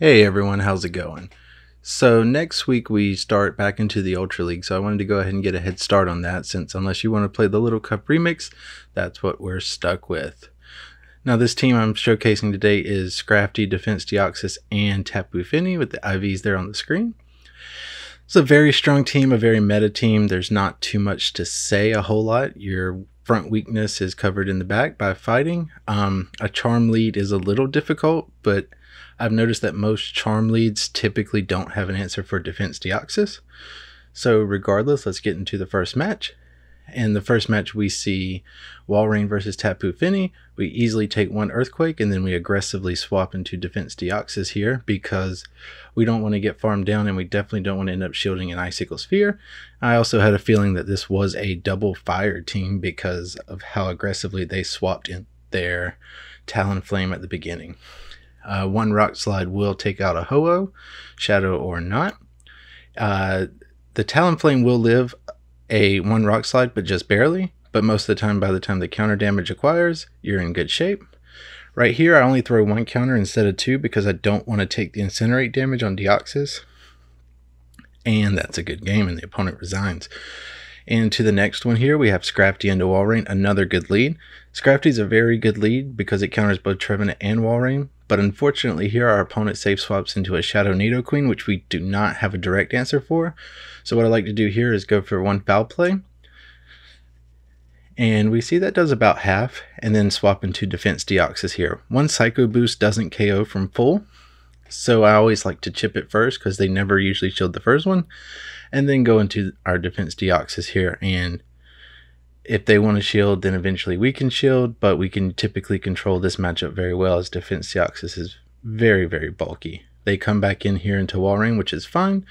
Hey everyone, how's it going? So next week we start back into the Ultra League, so I wanted to go ahead and get a head start on that since unless you want to play the Little Cup Remix, that's what we're stuck with. Now this team I'm showcasing today is Scrafty, Defense Deoxys, and Tapu Fini with the IVs there on the screen. It's a very strong team, a very meta team. There's not too much to say a whole lot. Your front weakness is covered in the back by fighting. A charm lead is a little difficult, but I've noticed that most charm leads typically don't have an answer for Defense Deoxys. So regardless, let's get into the first match. In the first match, we see Walrein versus Tapu Fini. We easily take one Earthquake, and then we aggressively swap into Defense Deoxys here because we don't want to get farmed down, and we definitely don't want to end up shielding an Icicle Sphere. I also had a feeling that this was a double fire team because of how aggressively they swapped in their Talonflame at the beginning. One Rock Slide will take out a Ho-Oh, Shadow or not. The Talonflame will live a one Rock Slide, but just barely. But most of the time, by the time the counter damage acquires, you're in good shape. Right here, I only throw one counter instead of two because I don't want to take the Incinerate damage on Deoxys. And that's a good game, and the opponent resigns. And to the next one here, we have Scrafty into Walrein, another good lead. Scrafty's a very good lead because it counters both Trevenant and Walrein. But unfortunately here our opponent safe swaps into a Shadow Nidoqueen, which we do not have a direct answer for. So what I like to do here is go for one Foul Play. And we see that does about half, and then swap into Defense Deoxys here. One Psycho Boost doesn't KO from full, so I always like to chip it first because they never usually shield the first one. And then go into our Defense Deoxys here, and if they want to shield, then eventually we can shield, but we can typically control this matchup very well as Defense Deoxys is very, very bulky. They come back in here into Walrein, which is fine,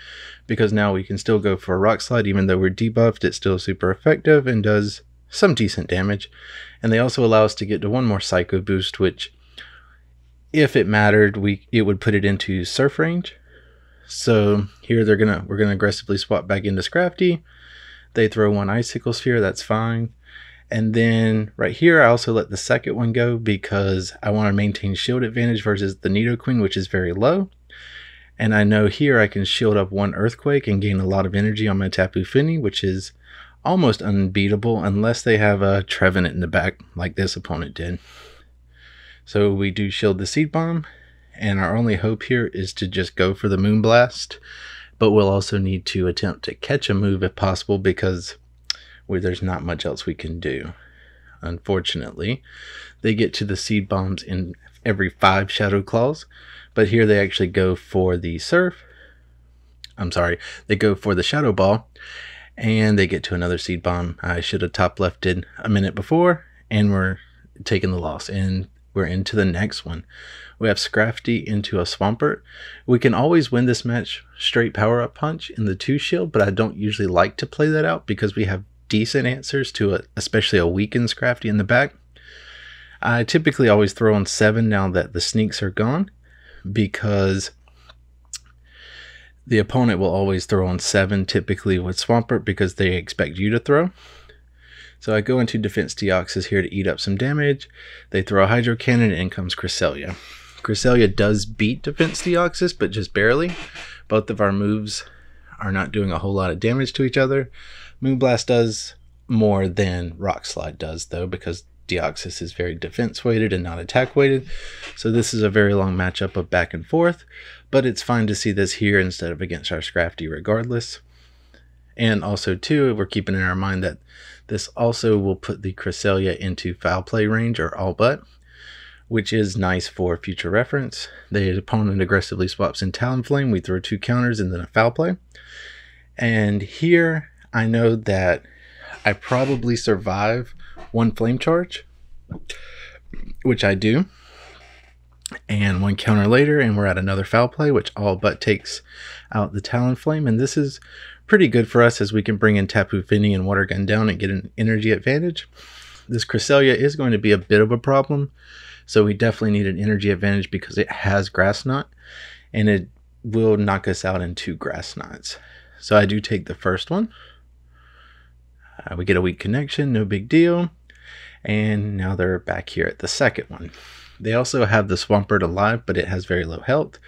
because now we can still go for a Rock Slide. Even though we're debuffed, it's still super effective and does some decent damage. And they also allow us to get to one more Psycho Boost, which, if it mattered, it would put it into Surf range. So here we're gonna aggressively swap back into Scrafty. They throw one Icicle Sphere, that's fine. And then right here, I also let the second one go because I want to maintain shield advantage versus the Nidoqueen, which is very low. And I know here I can shield up one Earthquake and gain a lot of energy on my Tapu Fini, which is almost unbeatable unless they have a Trevenant in the back like this opponent did. So we do shield the Seed Bomb, and our only hope here is to just go for the Moonblast. But we'll also need to attempt to catch a move if possible because there's not much else we can do. Unfortunately, they get to the Seed Bombs in every 5 Shadow Claws, but here they actually go for the they go for the Shadow Ball, and they get to another Seed Bomb. I should have top lefted a minute before, and we're taking the loss, and we're into the next one. We have Scrafty into a Swampert. We can always win this match straight Power Up Punch in the 2 shield, but I don't usually like to play that out because we have decent answers to especially a weakened Scrafty in the back. I typically always throw on 7 now that the sneaks are gone because the opponent will always throw on 7 typically with Swampert because they expect you to throw. So I go into Defense Deoxys here to eat up some damage. They throw a Hydro Cannon, and in comes Cresselia. Cresselia does beat Defense Deoxys, but just barely. Both of our moves are not doing a whole lot of damage to each other. Moonblast does more than Rock Slide does, though, because Deoxys is very defense weighted and not attack weighted. So this is a very long matchup of back and forth, but it's fine to see this here instead of against our Scrafty regardless. And also, too, we're keeping in our mind that this also will put the Cresselia into Foul Play range, or all but, which is nice for future reference. The opponent aggressively swaps in Talonflame. We throw 2 counters and then a Foul Play. And here, I know that I probably survive one Flame Charge, which I do. And 1 counter later, and we're at another Foul Play, which all but takes out the Talonflame. And this is pretty good for us as we can bring in Tapu Fini and Water Gun down and get an energy advantage. This Cresselia is going to be a bit of a problem, so we definitely need an energy advantage because it has Grass Knot, and it will knock us out in 2 Grass Knots. So I do take the first one. We get a weak connection, no big deal. And now they're back here at the second one. They also have the Swampert alive, but it has very low health.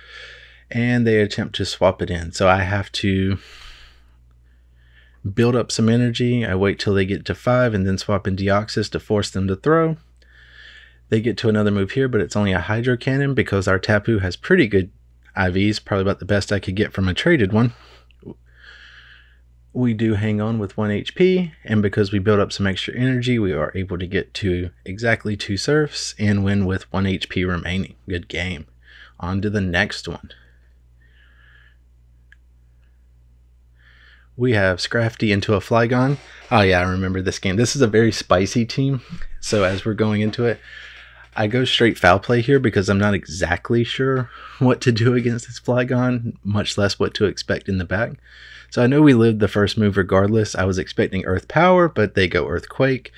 and they attempt to swap it in. So I have to build up some energy. I wait till they get to 5 and then swap in Deoxys to force them to throw. They get to another move here, but it's only a Hydro Cannon because our Tapu has pretty good IVs, probably about the best I could get from a traded one. We do hang on with 1 HP, and because we build up some extra energy, we are able to get to exactly 2 Surfs and win with 1 HP remaining. Good game. On to the next one. We have Scrafty into a Flygon. Oh yeah, I remember this game. This is a very spicy team, so as we're going into it, I go straight foul play here because I'm not exactly sure what to do against this Flygon, much less what to expect in the back. So I know we lived the first move regardless. I was expecting Earth Power, but they go Earthquake.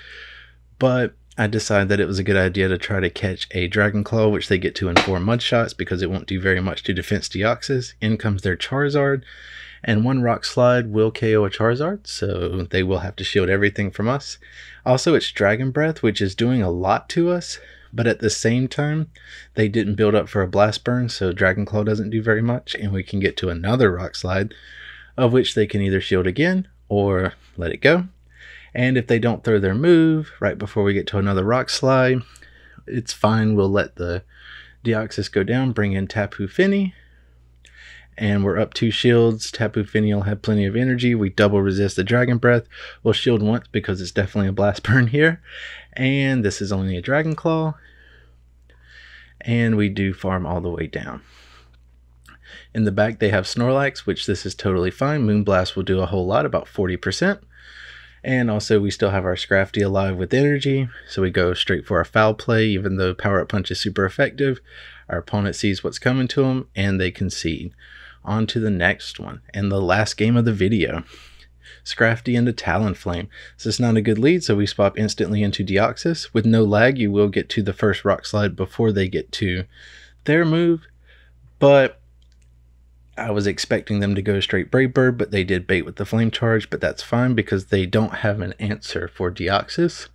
But I decided that it was a good idea to try to catch a Dragon Claw, which they get to in 4 Mud Shots because it won't do very much to Defense Deoxys. In comes their Charizard, and 1 Rock Slide will KO a Charizard, so they will have to shield everything from us. Also, it's Dragon Breath, which is doing a lot to us, but at the same time, they didn't build up for a Blast Burn, so Dragon Claw doesn't do very much, and we can get to another Rock Slide, of which they can either shield again or let it go. And if they don't throw their move right before we get to another Rock Slide, it's fine. We'll let the Deoxys go down, bring in Tapu Fini, and we're up 2 shields. Tapu Fini will have plenty of energy. We double resist the Dragon Breath. We'll shield once because it's definitely a Blast Burn here. And this is only a Dragon Claw. And we do farm all the way down. In the back they have Snorlax, which this is totally fine. Moonblast will do a whole lot, about 40%. And also we still have our Scrafty alive with energy, so we go straight for a foul play. Even though Power Up Punch is super effective, our opponent sees what's coming to them and they concede. On to the next one, and the last game of the video. Scrafty into Talonflame. This is not a good lead, so we swap instantly into Deoxys. With no lag, you will get to the first Rock Slide before they get to their move, but I was expecting them to go straight Brave Bird, but they did bait with the Flame Charge, but that's fine because they don't have an answer for Deoxys.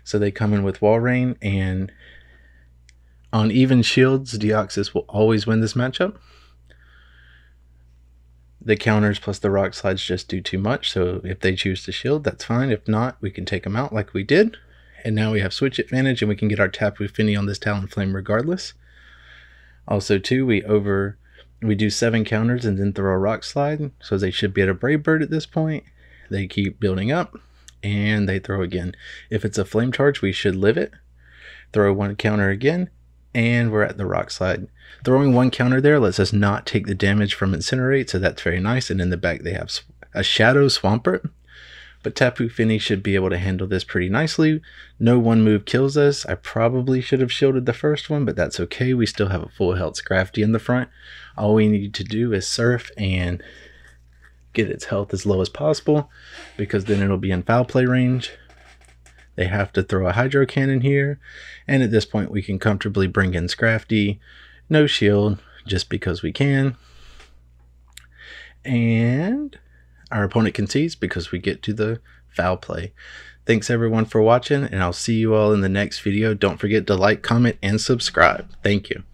So they come in with Walrein, and on even shields, Deoxys will always win this matchup. The counters plus the Rock Slides just do too much, so if they choose to shield, that's fine. If not, we can take them out like we did. And now we have switch advantage, and we can get our Tapu Fini on this Talonflame regardless. Also, too, we do 7 counters and then throw a Rock Slide, so they should be at a Brave Bird at this point. They keep building up, and they throw again. If it's a Flame Charge, we should live it. Throw 1 counter again, and we're at the Rock Slide. Throwing 1 counter there lets us not take the damage from Incinerate, so that's very nice. And in the back they have a Shadow Swampert, but Tapu Fini should be able to handle this pretty nicely. No 1 move kills us. I probably should have shielded the first one, but that's okay. We still have a full health Scrafty in the front. All we need to do is surf and get its health as low as possible, because then it'll be in foul play range. They have to throw a Hydro Cannon here, and at this point we can comfortably bring in Scrafty. No shield, just because we can. And our opponent concedes because we get to the foul play. Thanks everyone for watching, and I'll see you all in the next video. Don't forget to like, comment, and subscribe. Thank you.